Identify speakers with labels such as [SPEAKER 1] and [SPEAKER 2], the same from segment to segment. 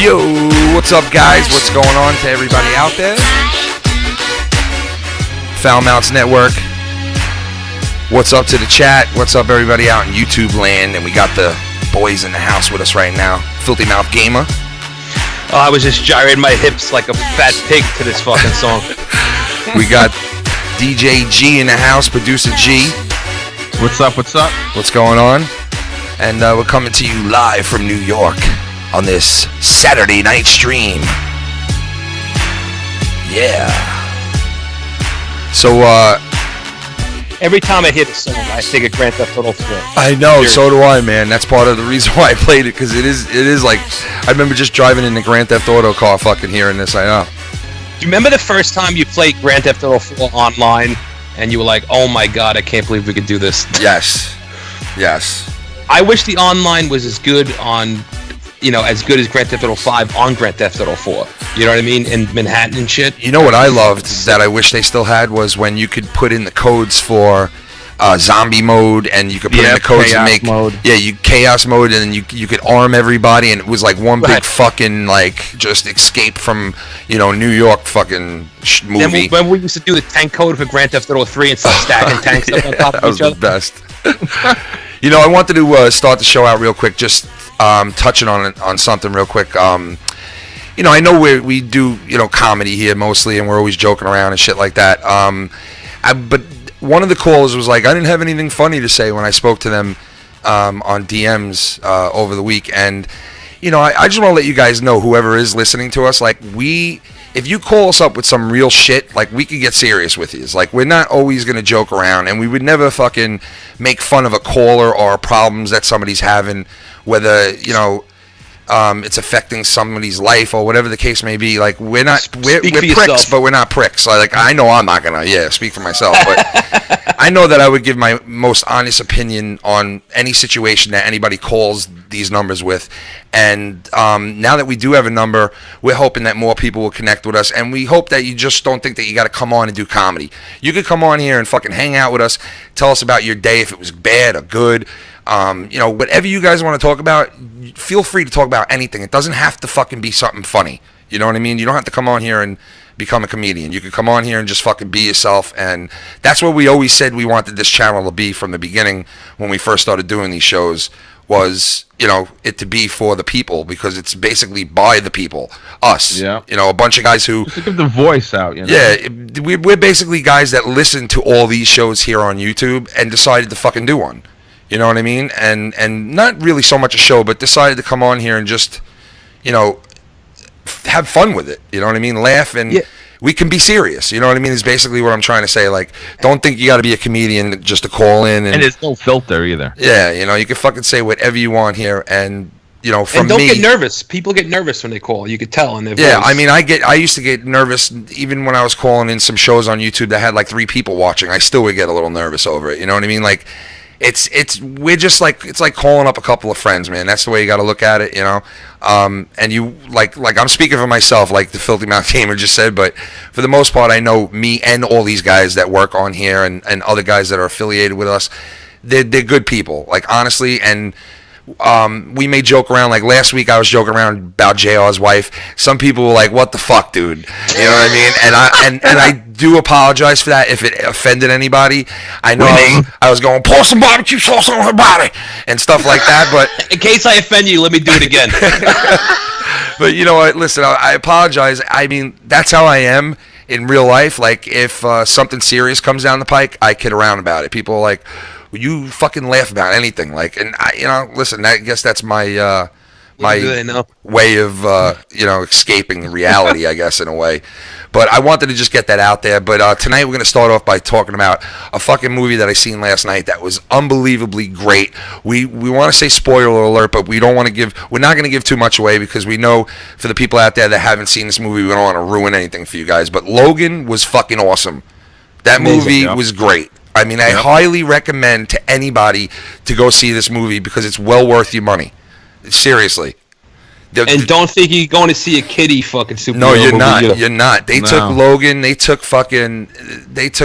[SPEAKER 1] Yo, what's up, guys? What's going on to everybody out there? FoulMouthsNetwork. What's up to the chat? What's up, everybody out in YouTube land? And we got the boys in the house with us right now. Filthy Mouth Gamer.
[SPEAKER 2] Oh, I was just gyrating my hips like a fat pig to this fucking song.
[SPEAKER 1] We got DJ G in the house, Producer G.
[SPEAKER 3] What's up, what's up?
[SPEAKER 1] What's going on? And we're coming to you live from New York on this Saturday night stream. Yeah. So,
[SPEAKER 2] every time I hear the song, I think of Grand Theft Auto 4.
[SPEAKER 1] I know, so do I, man. That's part of the reason why I played it, because it is like, I remember just driving in the Grand Theft Auto car fucking hearing this, I know.
[SPEAKER 2] Do you remember the first time you played Grand Theft Auto 4 online, and you were like, oh my god, I can't believe we could do this?
[SPEAKER 1] Yes. Yes.
[SPEAKER 2] I wish the online was as good on, as good as Grand Theft Auto 5 on Grand Theft Auto 4. You know what I mean? In Manhattan and shit.
[SPEAKER 1] You know what I loved that I wish they still had was when you could put in the codes for zombie mode, and you could put in the codes and make
[SPEAKER 3] mode.
[SPEAKER 1] Chaos mode, and then you could arm everybody, and it was like one big fucking like just escape from New York fucking movie.
[SPEAKER 2] Then when we used to do the tank code for Grand Theft Auto 3 and start stacking tanks up on top of each other.
[SPEAKER 1] That was the best. I wanted to start the show out real quick, just touching on something real quick. I know we do comedy here mostly, and we're always joking around and shit like that. But one of the callers was like, I didn't have anything funny to say when I spoke to them on DMs over the week, and I just want to let you guys know, whoever is listening to us, like if you call us up with some real shit, like we could get serious with you. It's like we're not always gonna joke around, and we would never fucking make fun of a caller or problems that somebody's having, whether it's affecting somebody's life or whatever the case may be. Like we're pricks, yourself. But we're not pricks. Like I know I'm not gonna speak for myself, but I know that I would give my most honest opinion on any situation that anybody calls these numbers with. And now that we do have a number, we're hoping that more people will connect with us, and we hope that you just don't think that you got to come on and do comedy. You could come on here and fucking hang out with us, tell us about your day, if it was bad or good. Whatever you guys want to talk about, feel free to talk about anything. It doesn't have to fucking be something funny. You know what I mean? You don't have to come on here and become a comedian. You could come on here and just fucking be yourself, and that's what we always said we wanted this channel to be from the beginning when we first started doing these shows, was it to be for the people, because it's basically by the people, us.
[SPEAKER 3] Yeah.
[SPEAKER 1] A bunch of guys who
[SPEAKER 3] just to give the voice out.
[SPEAKER 1] Yeah, we're basically guys that listen to all these shows here on YouTube and decided to fucking do one. You know what I mean? And not really so much a show, but decided to come on here and just have fun with it. You know what I mean? Laugh, and we can be serious. You know what I mean? Is basically what I'm trying to say. Like, don't think you got to be a comedian just to call in. And
[SPEAKER 3] there's no filter either.
[SPEAKER 1] Yeah, you can fucking say whatever you want here, and from
[SPEAKER 2] and don't
[SPEAKER 1] me,
[SPEAKER 2] get nervous. People get nervous when they call. You could tell in their voice.
[SPEAKER 1] Yeah, I mean, I used to get nervous even when I was calling in some shows on YouTube that had like 3 people watching. I still would get a little nervous over it. You know what I mean? Like, we're just like, it's like calling up a couple of friends, man. That's the way you got to look at it, and you like I'm speaking for myself, like the Filthy Mouth Gamer just said, but for the most part, I know me and all these guys that work on here and other guys that are affiliated with us, they're good people, like, honestly. And we may joke around. Like last week, I was joking around about JR's wife. Some people were like, "What the fuck, dude?" You know what I mean? And I do apologize for that if it offended anybody. I know I was going, "Pour some barbecue sauce on her body" and stuff like that. But
[SPEAKER 2] in case I offend you, let me do it again.
[SPEAKER 1] But you know what? Listen, I apologize. I mean, that's how I am in real life. Like if something serious comes down the pike, I kid around about it. People are like, you fucking laugh about anything, like, and listen, I guess that's my way of escaping reality, I guess, in a way. But I wanted to just get that out there. But tonight we're gonna start off by talking about a fucking movie that I seen last night that was unbelievably great. We want to say spoiler alert, but we're not gonna give too much away, because we know for the people out there that haven't seen this movie, we don't want to ruin anything for you guys. But Logan was fucking awesome. That movie was great. I mean, I highly recommend to anybody to go see this movie, because it's well worth your money. Seriously.
[SPEAKER 2] And don't think you're going to see a kiddie fucking superhero.
[SPEAKER 1] No, you're not. Either. You're not. They took Logan. They took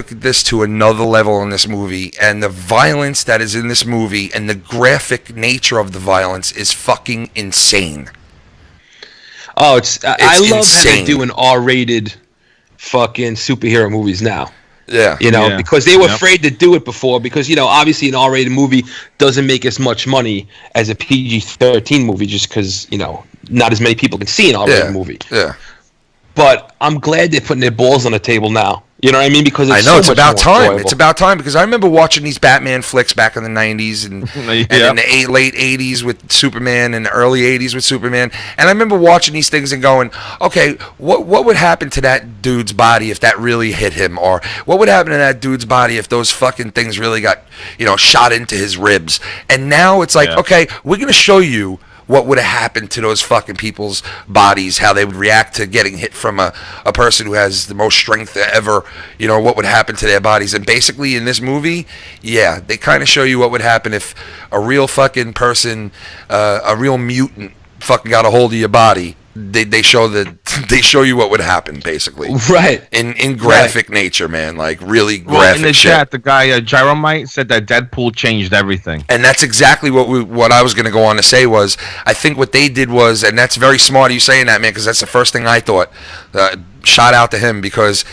[SPEAKER 1] this to another level in this movie, and the violence that is in this movie and the graphic nature of the violence is fucking insane.
[SPEAKER 2] Oh, I love
[SPEAKER 1] insane.
[SPEAKER 2] how they do an R-rated fucking superhero movies now.
[SPEAKER 1] Yeah.
[SPEAKER 2] Because they were afraid to do it before because, obviously an R-rated movie doesn't make as much money as a PG-13 movie just because, not as many people can see an R-rated movie.
[SPEAKER 1] Yeah.
[SPEAKER 2] But I'm glad they're putting their balls on the table now. You know what I mean? Because
[SPEAKER 1] it's about time. Enjoyable. It's about time because I remember watching these Batman flicks back in the 90s and in the late 80s with Superman and the early 80s with Superman. And I remember watching these things and going, okay, what would happen to that dude's body if that really hit him? Or what would happen to that dude's body if those fucking things really got, shot into his ribs? And now it's like, okay, we're going to show you what would have happened to those fucking people's bodies, how they would react to getting hit from a person who has the most strength ever, what would happen to their bodies. And basically in this movie, they kind of show you what would happen if a real fucking person, a real mutant fucking got a hold of your body. They show you what would happen basically,
[SPEAKER 2] right?
[SPEAKER 1] In graphic nature, man, like really graphic.
[SPEAKER 3] Well, in the chat, the guy Gyromite said that Deadpool changed everything,
[SPEAKER 1] and that's exactly what I was going to go on to say was I think what they did was, and that's very smart of you saying that, man, because that's the first thing I thought. Shout out to him because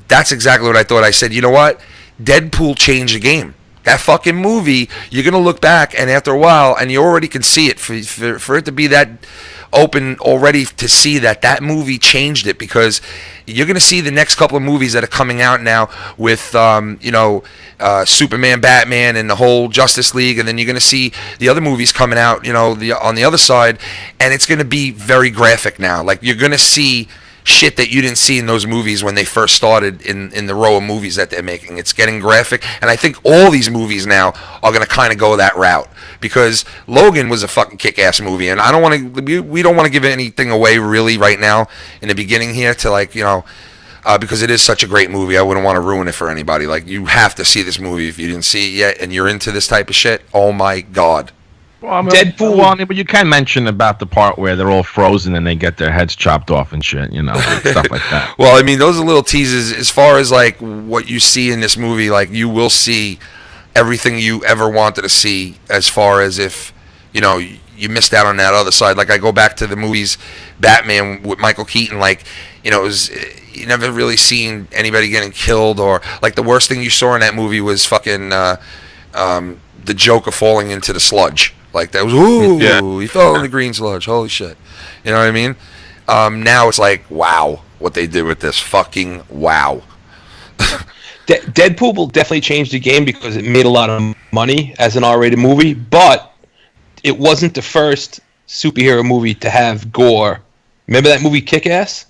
[SPEAKER 1] that's exactly what I thought. I said, you know what, Deadpool changed the game. That fucking movie, you're going to look back, and after a while, and you already can see it for it to be that open already to see that movie changed it because you're going to see the next couple of movies that are coming out now with Superman, Batman, and the whole Justice League, and then you're going to see the other movies coming out, on the other side, and it's going to be very graphic now. Like you're going to see shit that you didn't see in those movies when they first started in the row of movies that they're making. It's getting graphic, and I think all these movies now are going to kind of go that route because Logan was a fucking kick-ass movie, and we don't want to give anything away really right now in the beginning here to because it is such a great movie. I wouldn't want to ruin it for anybody. Like you have to see this movie if you didn't see it yet and you're into this type of shit. Oh my God.
[SPEAKER 3] Well, Deadpool. But you can mention about the part where they're all frozen and they get their heads chopped off and shit, stuff like that.
[SPEAKER 1] Well, I mean, those are little teases as far as like what you see in this movie. Like you will see everything you ever wanted to see as far as if, you missed out on that other side. Like I go back to the movies, Batman with Michael Keaton, like, it was, you never really seen anybody getting killed or like the worst thing you saw in that movie was fucking the Joker falling into the sludge. Like that was, he fell in the green sludge. Holy shit. You know what I mean? Now it's like, wow, what they did with this. Fucking wow.
[SPEAKER 2] Deadpool will definitely change the game because it made a lot of money as an R-rated movie, but it wasn't the first superhero movie to have gore. Remember that movie Kick-Ass?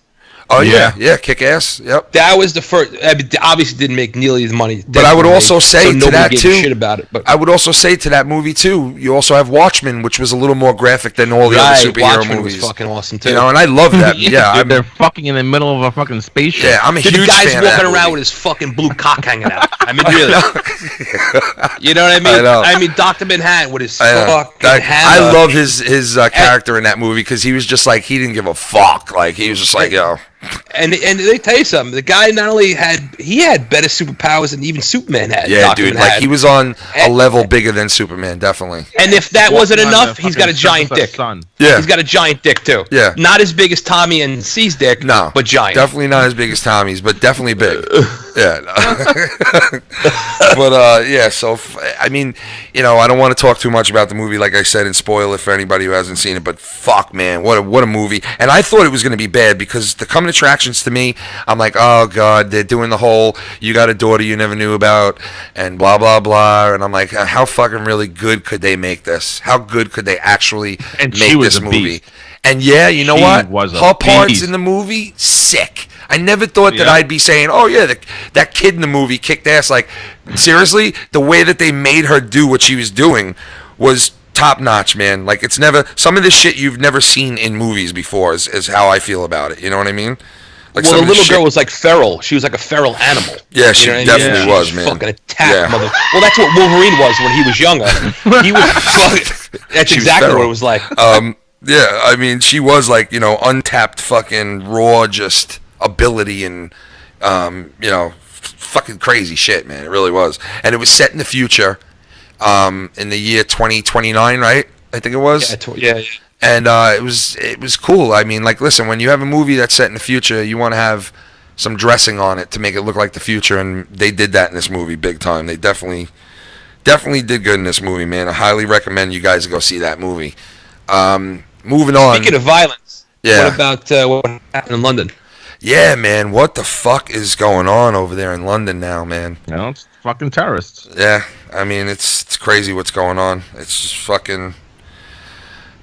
[SPEAKER 1] Oh yeah, Kick-Ass. Yep.
[SPEAKER 2] That was the first. I mean, obviously, didn't make nearly as money.
[SPEAKER 1] But I would also say to that too.
[SPEAKER 2] Shit about it, but
[SPEAKER 1] I would also say to that movie too. You also have Watchmen, which was a little more graphic than all the other superhero
[SPEAKER 2] Watchmen
[SPEAKER 1] movies.
[SPEAKER 2] Was fucking awesome too.
[SPEAKER 1] And I love that. Yeah,
[SPEAKER 3] they're fucking in the middle of a fucking spaceship.
[SPEAKER 1] Yeah, I'm a huge fan of that.
[SPEAKER 2] The guy's walking around with his fucking blue cock hanging out. I mean, really. You know what I mean? I mean, Dr. Manhattan with his fucking hammer.
[SPEAKER 1] I love his character in that movie because he was just like he didn't give a fuck. Like he was just like yo.
[SPEAKER 2] And they tell you something. The guy not only had better superpowers than even Superman had.
[SPEAKER 1] Yeah, dude. Like he was on a level bigger than Superman, definitely.
[SPEAKER 2] And if that wasn't enough, he's got a giant dick.
[SPEAKER 1] Yeah,
[SPEAKER 2] he's got a giant dick too.
[SPEAKER 1] Yeah,
[SPEAKER 2] not as big as Tommy and C's dick.
[SPEAKER 1] No,
[SPEAKER 2] but giant.
[SPEAKER 1] Definitely not as big as Tommy's, but definitely big. Yeah. But yeah. So I mean, I don't want to talk too much about the movie, like I said, and spoil it for anybody who hasn't seen it. But fuck, man, what a movie! And I thought it was going to be bad because the coming attractions to me, I'm like, oh god, they're doing the whole you got a daughter you never knew about and blah blah blah, and I'm like, how fucking really good could they make this? How good could they actually make this movie? And yeah, you know what? Her parts in the movie, sick. I never thought that I'd be saying, oh yeah, that kid in the movie kicked ass. Like seriously, the way that they made her do what she was doing was top notch, man. Like it's never some of this shit you've never seen in movies before is how I feel about it. You know what I mean? Like
[SPEAKER 2] well, the little girl was like feral. She was like a feral animal.
[SPEAKER 1] Yeah, she definitely was, man.
[SPEAKER 2] Fucking attack, mother. Well, that's what Wolverine was when he was younger. He was fucking. That's exactly what it was like.
[SPEAKER 1] Yeah, I mean, she was like untapped, fucking raw, just ability and fucking crazy shit, man. It really was, and it was set in the future, in the year 2029, right? I think it was.
[SPEAKER 2] Yeah.
[SPEAKER 1] And it was cool. I mean, like, listen, when you have a movie that's set in the future, you want to have some dressing on it to make it look like the future, and they did that in this movie big time. They definitely did good in this movie, man. I highly recommend you guys go see that movie. Moving on.
[SPEAKER 2] Speaking of violence, what about what happened in London?
[SPEAKER 1] Yeah, man, what the fuck is going on over there in London now, man?
[SPEAKER 3] You know, it's fucking terrorists.
[SPEAKER 1] Yeah, I mean, it's crazy what's going on. It's just fucking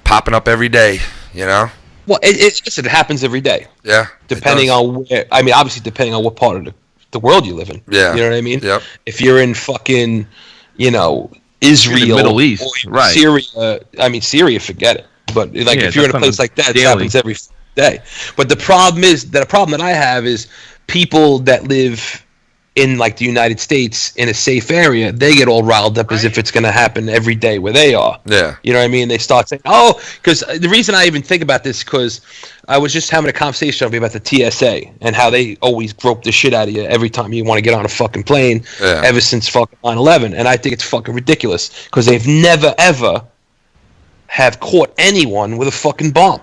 [SPEAKER 1] popping up every day, you know?
[SPEAKER 2] Well, it happens every day.
[SPEAKER 1] Yeah.
[SPEAKER 2] Depending on where, I mean, obviously depending on what part of the world you live in.
[SPEAKER 1] Yeah.
[SPEAKER 2] You know what I mean?
[SPEAKER 1] Yep.
[SPEAKER 2] If you're in fucking, you know, Israel,
[SPEAKER 3] the Middle East, right?
[SPEAKER 2] Syria, I mean, Syria, forget it. But like, if you're in a place like that, it happens every day. But the problem that I have is people that live in like the United States in a safe area, they get all riled up as if it's going to happen every day where they are.
[SPEAKER 1] Yeah.
[SPEAKER 2] You know what I mean? They start saying, oh, because the reason I even think about this, because I was just having a conversation about the TSA and how they always grope the shit out of you every time you want to get on a fucking plane ever since fucking 9/11. And I think it's fucking ridiculous because they've never, ever have caught anyone with a fucking bomb.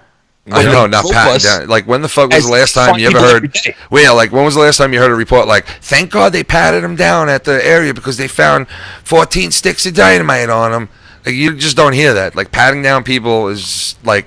[SPEAKER 1] I know, not patting down. Like, when the fuck was the last time you ever heard? Well, yeah, like, when was the last time you heard a report like, thank God they patted him down at the area because they found 14 sticks of dynamite on him? Like, you just don't hear that. Like, patting down people is like,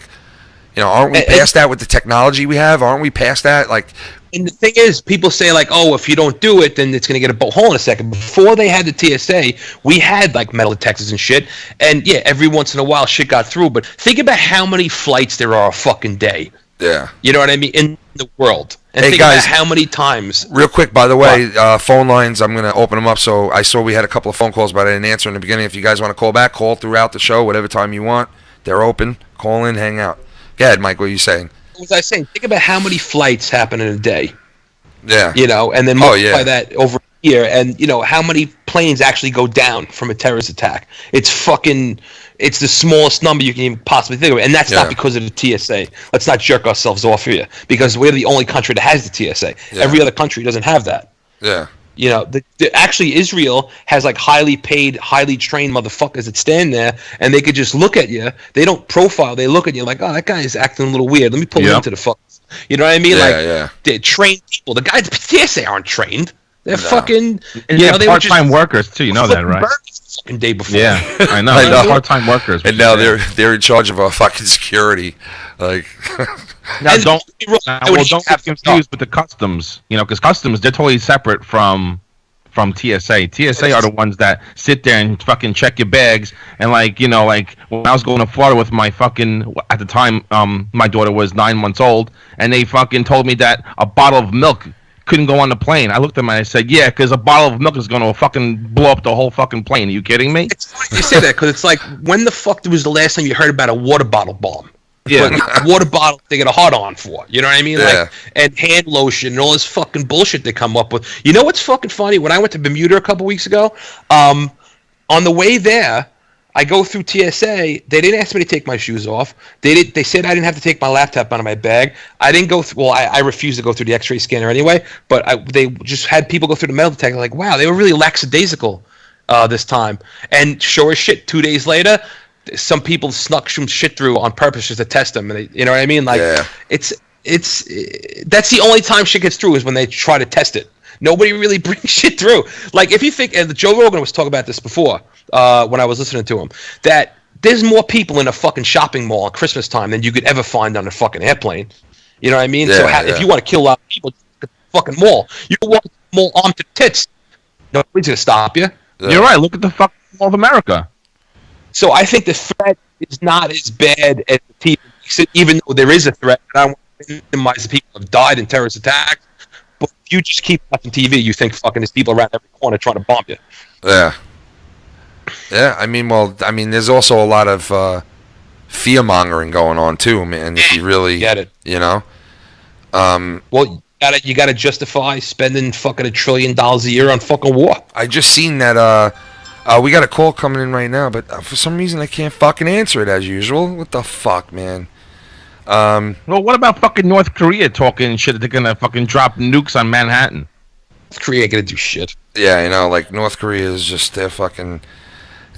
[SPEAKER 1] you know, aren't we past that with the technology we have? Aren't we past that? Like,
[SPEAKER 2] and the thing is, people say like, oh, if you don't do it, then it's going to get a hole in a second. Before they had the TSA, we had like metal detectors and shit. And yeah, every once in a while shit got through. But think about how many flights there are a fucking day.
[SPEAKER 1] Yeah.
[SPEAKER 2] You know what I mean? In the world. And
[SPEAKER 1] hey,
[SPEAKER 2] think
[SPEAKER 1] guys,
[SPEAKER 2] about how many times.
[SPEAKER 1] Real quick, by the way, phone lines, I'm going to open them up. So I saw we had a couple of phone calls, but I didn't answer in the beginning. If you guys want to call back, call throughout the show, whatever time you want. They're open. Call in, hang out. Go ahead, Mike, what are you saying?
[SPEAKER 2] What was I saying? Think about how many flights happen in a day.
[SPEAKER 1] Yeah.
[SPEAKER 2] You know, and then multiply that over here, and you know how many planes actually go down from a terrorist attack. It's the smallest number you can even possibly think of, and that's not because of the TSA. Let's not jerk ourselves off here, because we're the only country that has the TSA. Yeah. Every other country doesn't have that.
[SPEAKER 1] Yeah.
[SPEAKER 2] You know, actually Israel has like highly paid, highly trained motherfuckers that stand there, and they could just look at you. They don't profile. They look at you like, oh, that guy is acting a little weird. Let me pull him into the fuck. You know what I mean? They're trained people. The guys at TSA aren't trained. They're fucking.
[SPEAKER 3] And you know, they part-time workers too. You know that, right?
[SPEAKER 2] Fucking day before.
[SPEAKER 3] Yeah, I know. I know. Part-time workers.
[SPEAKER 1] And now they're in charge of our fucking security. Like,
[SPEAKER 3] now don't get confused with the customs. You know, because customs, they're totally separate from TSA. TSA are the ones that sit there and fucking check your bags. And like, you know, like when I was going to Florida with my fucking, at the time, my daughter was 9 months old, and they fucking told me that a bottle of milk couldn't go on the plane. I looked at them and I said, yeah, because a bottle of milk is going to fucking blow up the whole fucking plane. Are you kidding me?
[SPEAKER 2] It's funny you say that, because it's like, when the fuck was the last time you heard about a water bottle bomb?
[SPEAKER 3] Yeah,
[SPEAKER 2] water bottle they get a hard on for. You know what I mean? Yeah. Like, and hand lotion and all this fucking bullshit they come up with. You know what's fucking funny? When I went to Bermuda a couple weeks ago, on the way there, I go through TSA. They didn't ask me to take my shoes off. They said I didn't have to take my laptop out of my bag. I didn't go through. Well, I refused to go through the X-ray scanner anyway. But they just had people go through the metal detector. Like, wow, they were really lackadaisical this time. And sure as shit, 2 days later, some people snuck some shit through on purpose just to test them, and they, you know what I mean? Like, it's that's the only time shit gets through is when they try to test it. Nobody really brings shit through. Like, if you think, and Joe Rogan was talking about this before when I was listening to him, that there's more people in a fucking shopping mall at Christmas time than you could ever find on a fucking airplane. You know what I mean? If you want to kill a lot of people, the fucking mall, you can walk the mall armed to tits. Nobody's gonna stop you.
[SPEAKER 3] You're right. Look at the fucking Mall of America.
[SPEAKER 2] So I think the threat is not as bad as the TV, even though there is a threat. And I don't want to minimize the people who have died in terrorist attacks. But if you just keep watching TV, you think fucking there's people around every corner trying to bomb you.
[SPEAKER 1] Yeah. Yeah, I mean, there's also a lot of fear-mongering going on, too, man, if you really
[SPEAKER 2] get it.
[SPEAKER 1] You know?
[SPEAKER 2] Well, you gotta justify spending fucking $1 trillion a year on fucking war.
[SPEAKER 1] I just seen that, we got a call coming in right now, but for some reason I can't fucking answer it as usual. What the fuck, man?
[SPEAKER 3] Well, what about fucking North Korea talking shit that they're gonna fucking drop nukes on Manhattan?
[SPEAKER 2] North Korea ain't gonna do shit.
[SPEAKER 1] Yeah, you know, like North Korea is just, they're fucking,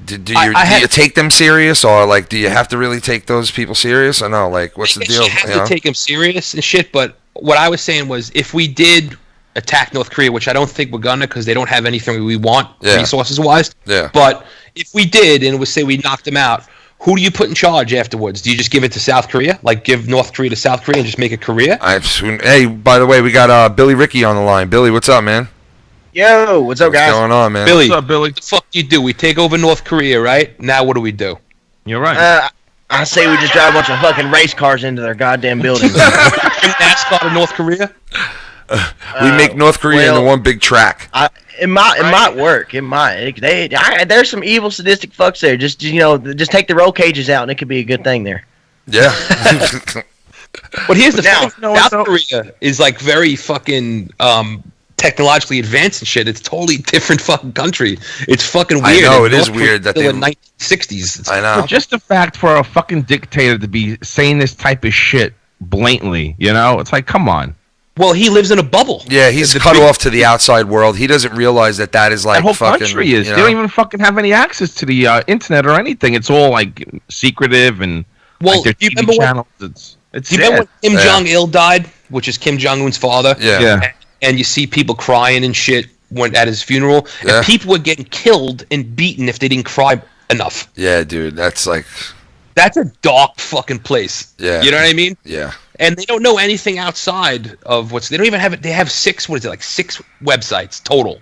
[SPEAKER 1] Do you take them serious, or like do you have to really take those people serious, or no? Like, what's the deal?
[SPEAKER 2] You have to take them serious and shit. But what I was saying was, if we did attack North Korea, which I don't think we're gonna, because they don't have anything we want resources wise.
[SPEAKER 1] Yeah.
[SPEAKER 2] But if we did, and we say we knocked them out, who do you put in charge afterwards? Do you just give it to South Korea? Like, give North Korea to South Korea and just make it Korea?
[SPEAKER 1] Hey, by the way, we got Billy Ricky on the line. Billy, what's up, man?
[SPEAKER 4] Yo, what's up, guys?
[SPEAKER 1] What's going on, man?
[SPEAKER 2] Billy,
[SPEAKER 3] what's up, Billy?
[SPEAKER 2] What the fuck do you do? We take over North Korea, right? Now what do we do?
[SPEAKER 3] You're right.
[SPEAKER 4] I say we just drive a bunch of fucking race cars into their goddamn buildings.
[SPEAKER 2] NASCAR to North Korea?
[SPEAKER 1] We make North Korea into one big track.
[SPEAKER 4] It might work. It might. There's some evil, sadistic fucks there. Just take the roll cages out, and it could be a good thing there.
[SPEAKER 1] Yeah.
[SPEAKER 2] But here's the thing: South Korea is like very fucking technologically advanced and shit. It's totally different fucking country. It's fucking weird.
[SPEAKER 1] I know, it is weird that
[SPEAKER 2] they in 1960s.
[SPEAKER 1] I know.
[SPEAKER 3] But just the fact for a fucking dictator to be saying this type of shit blatantly, it's like, come on.
[SPEAKER 2] Well, he lives in a bubble.
[SPEAKER 1] Yeah, he's cut off to the outside world. He doesn't realize that is like
[SPEAKER 3] the whole
[SPEAKER 1] fucking,
[SPEAKER 3] country is. They don't even fucking have any access to the internet or anything. It's all like secretive and like their TV channels. It's
[SPEAKER 2] do you remember when Kim Jong-il died, which is Kim Jong-un's father?
[SPEAKER 1] Yeah.
[SPEAKER 2] And you see people crying and shit at his funeral.
[SPEAKER 1] Yeah.
[SPEAKER 2] And people were getting killed and beaten if they didn't cry enough.
[SPEAKER 1] Yeah, dude, that's like...
[SPEAKER 2] That's a dark fucking place.
[SPEAKER 1] Yeah.
[SPEAKER 2] You know what I mean?
[SPEAKER 1] Yeah.
[SPEAKER 2] And they don't know anything outside of they don't even have it. They have 6 websites total.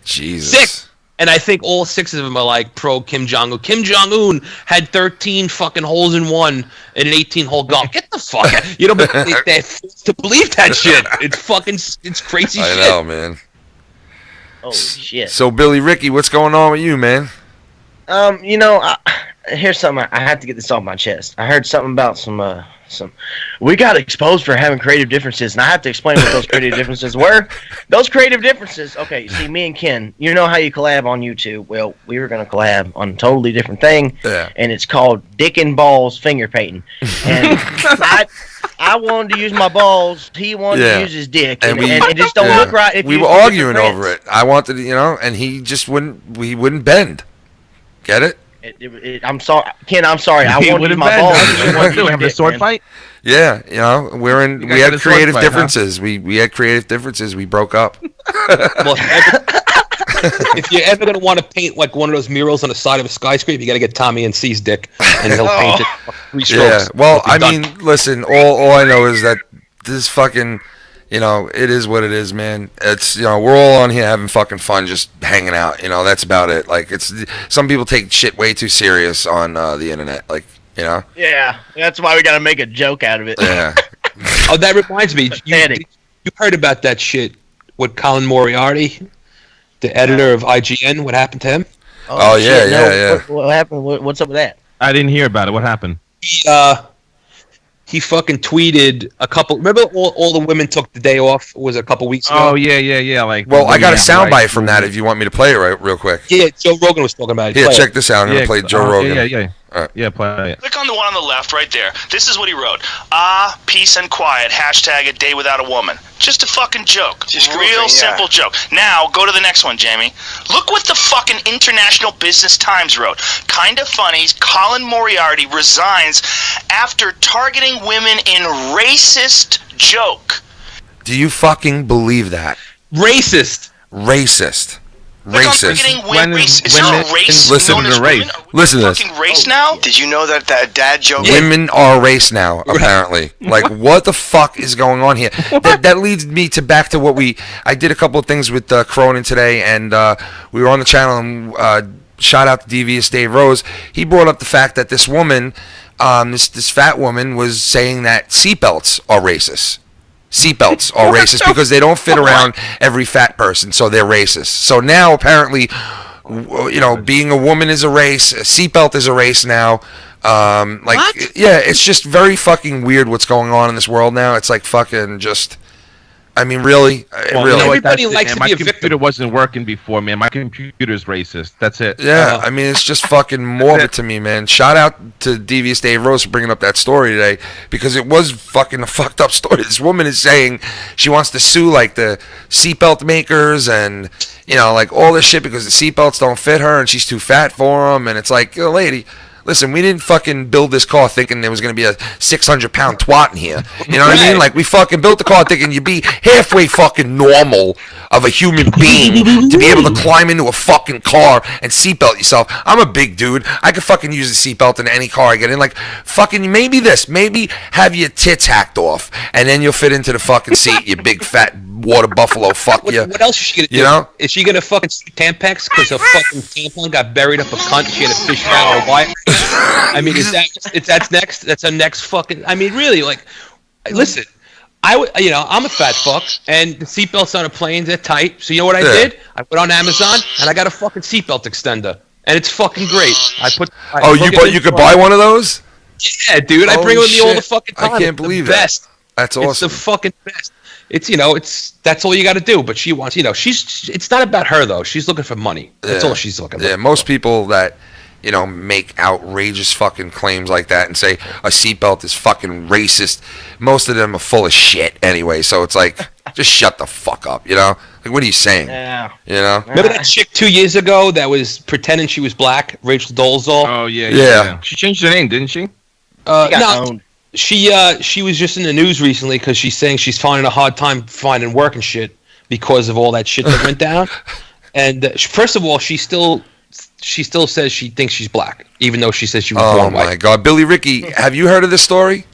[SPEAKER 1] Jesus.
[SPEAKER 2] 6. And I think all 6 of them are like pro Kim Jong-un. Kim Jong-un had 13 fucking holes in one and an 18-hole golf. Get the fuck out. But they're forced to believe that shit. It's crazy shit.
[SPEAKER 1] I know, man.
[SPEAKER 4] Holy shit.
[SPEAKER 1] So, Billy Ricky, what's going on with you, man?
[SPEAKER 4] Here's something I have to get this off my chest. I heard something about some we got exposed for having creative differences, and I have to explain what those creative differences were. Those creative differences, okay, you see, me and Ken, you know how you collab on YouTube? Well, we were going to collab on a totally different thing, and it's called Dick and Balls Finger Painting. And I wanted to use my balls, he wanted to use his dick, and it just don't look right. If
[SPEAKER 1] we were arguing over it. I wanted to, and he just wouldn't bend. Get it?
[SPEAKER 4] I'm sorry, Ken. I'm sorry. I wanted to use my balls.
[SPEAKER 3] We have a sword fight.
[SPEAKER 1] Yeah, we had creative differences. We had creative differences. We broke up.
[SPEAKER 2] Well, if you're ever gonna want to paint like one of those murals on the side of a skyscraper, you gotta get Tommy and C's dick, and he'll paint it 3 strokes.
[SPEAKER 1] Yeah. Well, I mean, listen. All I know is that this fucking. It is what it is, man. It's, we're all on here having fucking fun, just hanging out. That's about it. Like, some people take shit way too serious on the internet. Like,
[SPEAKER 4] Yeah, that's why we got to make a joke out of it.
[SPEAKER 1] Yeah.
[SPEAKER 2] Oh, that reminds me. You heard about that shit with Colin Moriarty, the editor of IGN? What happened to him?
[SPEAKER 1] Oh shit, yeah.
[SPEAKER 4] What happened? What's up with that?
[SPEAKER 3] I didn't hear about it. What happened?
[SPEAKER 2] He fucking tweeted a couple. Remember, all the women took the day off. It was a couple weeks ago.
[SPEAKER 3] Oh yeah. Like,
[SPEAKER 1] well, I got a soundbite from that. If you want me to play it real quick.
[SPEAKER 2] Yeah, Joe Rogan was talking about it.
[SPEAKER 1] Yeah, check this out. I'm gonna play Joe Rogan.
[SPEAKER 3] Yeah.
[SPEAKER 1] All right.
[SPEAKER 3] Yeah, play it.
[SPEAKER 5] Click on the one on the left right there. This is what he wrote. Peace and quiet. # a day without a woman. Just a fucking joke. Just real simple joke. Now, go to the next one, Jamie. Look what the fucking International Business Times wrote. Kinda funny, Colin Moriarty resigns after targeting women in racist joke.
[SPEAKER 1] Do you fucking believe that?
[SPEAKER 2] Racist.
[SPEAKER 1] Racist.
[SPEAKER 5] Listen to the race.
[SPEAKER 1] Listen to this.
[SPEAKER 5] Race now? Did you know that dad joke?
[SPEAKER 1] Women are race now, apparently. Like, what the fuck is going on here? That leads me back to I did a couple of things with CRONIN today, and we were on the channel, and shout out to Devious Dave Rose. He brought up the fact that this woman, this fat woman, was saying that seatbelts are racist. Seatbelts are racist because they don't fit around every fat person, so they're racist. So now, apparently, being a woman is a race. A seatbelt is a race now.
[SPEAKER 2] What?
[SPEAKER 1] Yeah, it's just very fucking weird what's going on in this world now. It's like fucking just, I mean, really?
[SPEAKER 3] Well,
[SPEAKER 1] really?
[SPEAKER 3] You know what,
[SPEAKER 2] Everybody likes to
[SPEAKER 3] my
[SPEAKER 2] be a victim.
[SPEAKER 3] My computer wasn't working before, man. My computer's racist. That's it.
[SPEAKER 1] Yeah, I mean, it's just fucking morbid to me, man. Shout out to Devious Dave Rose for bringing up that story today, because it was fucking a fucked up story. This woman is saying she wants to sue, like, the seatbelt makers and, you know, like, all this shit because the seatbelts don't fit her and she's too fat for them. And it's like, yo, lady, listen, we didn't fucking build this car thinking there was going to be a 600-pound twat in here. You know what I mean? Like, we fucking built the car thinking you'd be halfway fucking normal of a human being to be able to climb into a fucking car and seatbelt yourself. I'm a big dude. I could fucking use a seatbelt in any car I get in. Like, fucking maybe have your tits hacked off, and then you'll fit into the fucking seat, you big fat water buffalo. Fuck you.
[SPEAKER 2] What else is she gonna do?
[SPEAKER 1] You know?
[SPEAKER 2] Is she gonna fucking sue Tampax because her fucking tampon got buried up a cunt? She had a fish out of a wire. I mean, that's next? That's her next fucking. I mean, really, like, listen, I'm a fat fuck, and the seatbelts on a plane, they're tight. So you know what I did? I went on Amazon and I got a fucking seatbelt extender, and it's fucking great.
[SPEAKER 1] You could buy one of those?
[SPEAKER 2] Yeah, dude, I bring it with me all the fucking time.
[SPEAKER 1] I can't believe
[SPEAKER 2] best.
[SPEAKER 1] That's awesome.
[SPEAKER 2] It's the fucking best. That's all you got to do. But she wants, it's not about her though. She's looking for money. That's all she's looking for.
[SPEAKER 1] Yeah, most people that, make outrageous fucking claims like that and say a seatbelt is fucking racist, most of them are full of shit anyway. So it's like, just shut the fuck up, Like, what are you saying?
[SPEAKER 4] Yeah.
[SPEAKER 2] Remember that chick 2 years ago that was pretending she was black, Rachel Dolezal?
[SPEAKER 3] Oh yeah. She changed her name, didn't she?
[SPEAKER 4] Owned.
[SPEAKER 2] She was just in the news recently because she's saying she's finding a hard time finding work and shit because of all that shit that went down. And first of all, she still says she thinks she's black, even though she says she was born white. Oh my
[SPEAKER 1] God, Billy Ricky, have you heard of this story?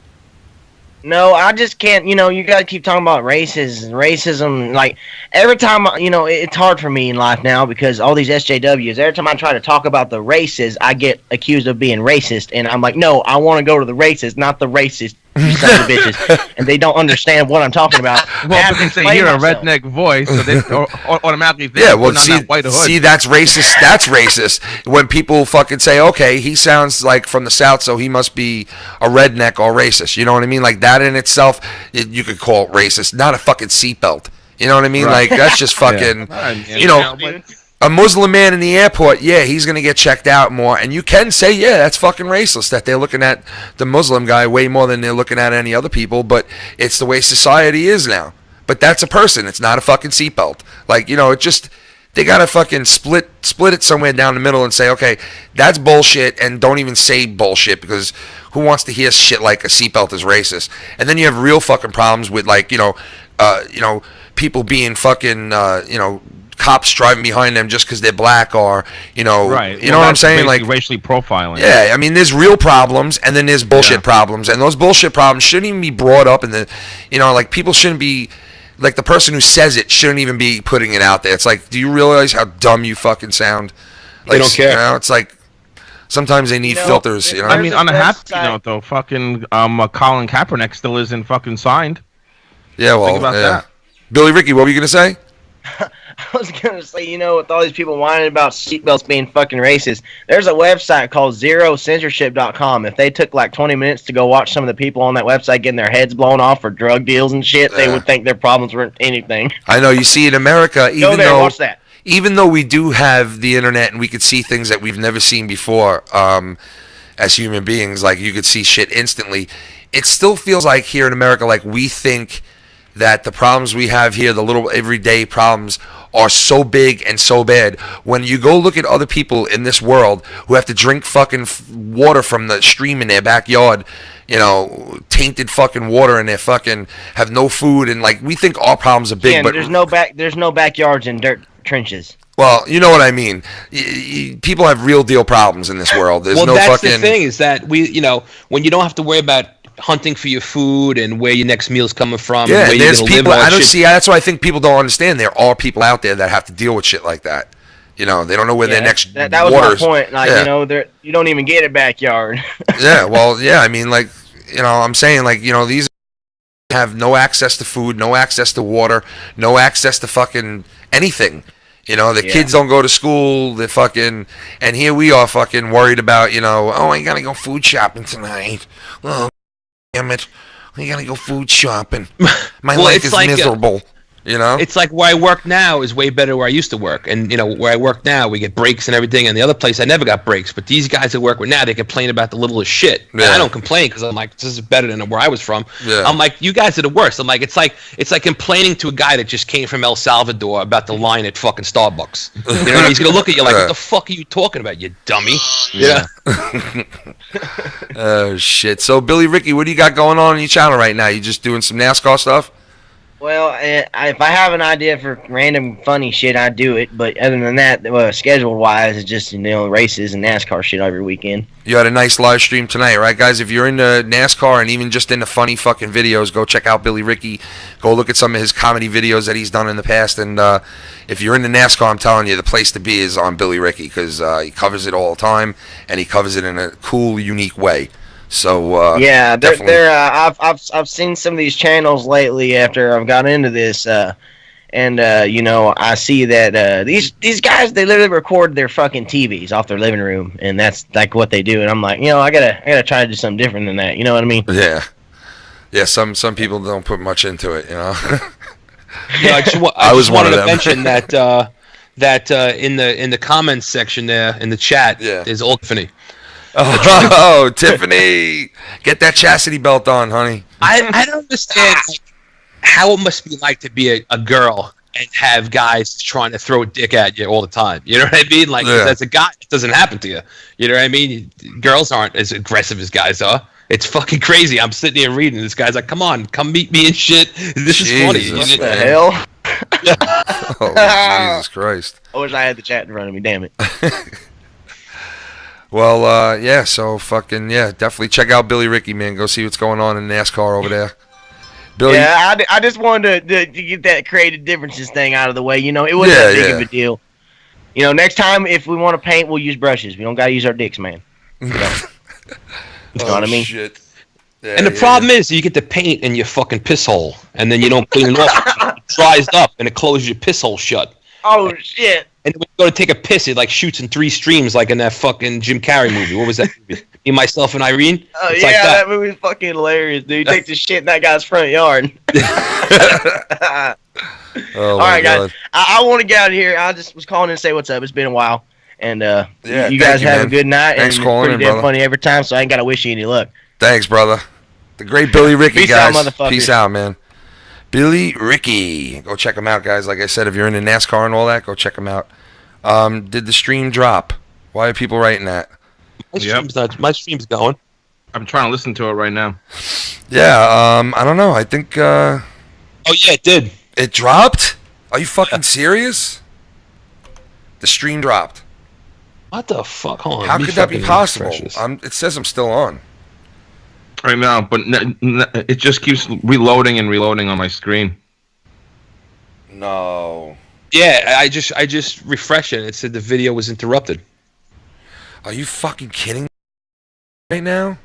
[SPEAKER 4] No, I just can't. You gotta keep talking about racism. Like every time, it's hard for me in life now because all these SJWs. Every time I try to talk about the races, I get accused of being racist, and I'm like, no, I want to go to the racist, not the racist. You son of bitches, and they don't understand what I'm talking about.
[SPEAKER 3] Well, they say you're a redneck voice, so they automatically think,
[SPEAKER 1] see, that's racist. That's racist. When people fucking say, okay, he sounds like from the South, so he must be a redneck or racist. You know what I mean? Like that in itself, you could call it racist, not a fucking seatbelt. You know what I mean? Right. Like that's just fucking, a Muslim man in the airport, he's going to get checked out more. And you can say, that's fucking racist, that they're looking at the Muslim guy way more than they're looking at any other people. But it's the way society is now. But that's a person. It's not a fucking seatbelt. Like, they got to fucking split it somewhere down the middle and say, okay, that's bullshit. And don't even say bullshit because who wants to hear shit like a seatbelt is racist? And then you have real fucking problems with, like, people being fucking, cops driving behind them just because they're black or,
[SPEAKER 3] right.
[SPEAKER 1] You know what I'm saying? Like
[SPEAKER 3] racially profiling.
[SPEAKER 1] Yeah, I mean, there's real problems and then there's bullshit problems. And those bullshit problems shouldn't even be brought up in the, like people shouldn't be, like the person who says it shouldn't even be putting it out there. It's like, do you realize how dumb you fucking sound? Like,
[SPEAKER 2] they don't care.
[SPEAKER 1] It's like, sometimes they need filters,
[SPEAKER 3] I mean, on a happy note though, fucking Colin Kaepernick still isn't fucking signed.
[SPEAKER 1] Yeah, well,
[SPEAKER 3] think about that.
[SPEAKER 1] Billy Ricky, what were you going to say?
[SPEAKER 4] I was gonna say, with all these people whining about seatbelts being fucking racist, there's a website called zerocensorship.com. If they took like 20 minutes to go watch some of the people on that website getting their heads blown off for drug deals and shit, they would think their problems weren't anything.
[SPEAKER 1] I know. You see, in America,
[SPEAKER 4] go there and watch that.
[SPEAKER 1] Even though we do have the internet and we could see things that we've never seen before, as human beings, like you could see shit instantly, it still feels like here in America, like we think that the problems we have here, the little everyday problems, are so big and so bad. When you go look at other people in this world who have to drink fucking water from the stream in their backyard, tainted fucking water, and they fucking have no food, and like we think our problems are big, but
[SPEAKER 4] there's no backyards and dirt trenches.
[SPEAKER 1] Well, you know what I mean. People have real deal problems in this world. There's no
[SPEAKER 2] that's
[SPEAKER 1] fucking.
[SPEAKER 2] The thing is that when you don't have to worry about hunting for your food and where your next meal's coming from.
[SPEAKER 1] Yeah,
[SPEAKER 2] and where
[SPEAKER 1] there's
[SPEAKER 2] you're
[SPEAKER 1] people.
[SPEAKER 2] Live,
[SPEAKER 1] I don't see. That's why I think people don't understand. There are people out there that have to deal with shit like that. They don't know where their next.
[SPEAKER 4] That was my point. Like you don't even get a backyard.
[SPEAKER 1] Yeah. Well. Yeah. I mean, like I'm saying, like these have no access to food, no access to water, no access to fucking anything. The kids don't go to school. They're fucking, and here we are fucking worried about I gotta go food shopping tonight. Oh, damn it. We gotta go food shopping. My life is miserable. You know,
[SPEAKER 2] it's like where I work now is way better where I used to work, and where I work now we get breaks and everything, and the other place I never got breaks. But these guys that work with now, they complain about the littlest shit. Yeah. And I don't complain because I'm like, this is better than where I was from. Yeah. I'm like, you guys are the worst. I'm like, it's like complaining to a guy that just came from El Salvador about the line at fucking Starbucks. He's gonna look at you like, what the fuck are you talking about, you dummy? Yeah.
[SPEAKER 1] Oh shit. So Billy Ricky, what do you got going on your channel right now? You just doing some NASCAR stuff?
[SPEAKER 4] Well, if I have an idea for random funny shit, I do it. But other than that, schedule-wise, it's just races and NASCAR shit every weekend.
[SPEAKER 1] You had a nice live stream tonight, right, guys? If you're into NASCAR and even just into funny fucking videos, go check out Billy Ricky. Go look at some of his comedy videos that he's done in the past. And if you're into NASCAR, I'm telling you, the place to be is on Billy Ricky because he covers it all the time and he covers it in a cool, unique way. So
[SPEAKER 4] yeah, I've seen some of these channels lately after I've got into this, and I see that these guys, they literally record their fucking TVs off their living room, and that's like what they do. And I'm like, I gotta try to do something different than that. You know what I mean?
[SPEAKER 1] Yeah, yeah. Some people don't put much into it,
[SPEAKER 2] I just wanted to mention that in the comments section there in the chat is Tiffany.
[SPEAKER 1] Oh, Tiffany, get that chastity belt on, honey.
[SPEAKER 2] I don't understand how it must be like to be a girl and have guys trying to throw a dick at you all the time. You know what I mean? Like, as a guy, it doesn't happen to you. You know what I mean? Girls aren't as aggressive as guys are. It's fucking crazy. I'm sitting here reading. This guy's like, come on, come meet me and shit. This is funny.
[SPEAKER 4] What the hell?
[SPEAKER 1] Oh, Jesus Christ.
[SPEAKER 4] I wish I had the chat in front of me, damn it.
[SPEAKER 1] Well, so definitely check out Billy Ricky, man. Go see what's going on in NASCAR over there. Billy.
[SPEAKER 4] Yeah, I just wanted to get that creative differences thing out of the way. It wasn't that big of a deal. Next time, if we want to paint, we'll use brushes. We don't got to use our dicks, man. You know what I mean?
[SPEAKER 1] Shit.
[SPEAKER 2] Yeah, and the problem is, you get the paint in your fucking piss hole, and then you don't clean it off. It dries up, and it closes your piss hole shut.
[SPEAKER 4] Oh, shit.
[SPEAKER 2] And when you go to take a piss, it shoots in 3 streams like in that fucking Jim Carrey movie. What was that movie? Me, Myself, and Irene?
[SPEAKER 4] Oh, it's like that movie's fucking hilarious, dude. He takes his shit in that guy's front yard. All right, guys. I want to get out of here. I just was calling in to say what's up. It's been a while. And you guys have a good night.
[SPEAKER 1] Thanks
[SPEAKER 4] and
[SPEAKER 1] for calling in,
[SPEAKER 4] pretty damn funny every time, so I ain't got to wish you any luck.
[SPEAKER 1] Thanks, brother. The great Billy Ricky,
[SPEAKER 4] Peace
[SPEAKER 1] guys.
[SPEAKER 4] out, motherfuckers.
[SPEAKER 1] Peace out, man. Billy Ricky. Go check him out, guys. Like I said, if you're into NASCAR and all that, go check him out. Did the stream drop? Why are people writing that?
[SPEAKER 2] My stream's going.
[SPEAKER 3] I'm trying to listen to it right now.
[SPEAKER 1] Yeah, I don't know. I think...
[SPEAKER 2] Oh, yeah, it did.
[SPEAKER 1] It dropped? Are you fucking serious? The stream dropped.
[SPEAKER 2] What the fuck? Hold on.
[SPEAKER 1] How could that be possible? It says I'm still on.
[SPEAKER 3] Right now, but it just keeps reloading and reloading on my screen.
[SPEAKER 1] No.
[SPEAKER 2] Yeah, I just refreshed it. It said the video was interrupted.
[SPEAKER 1] Are you fucking kidding me right now?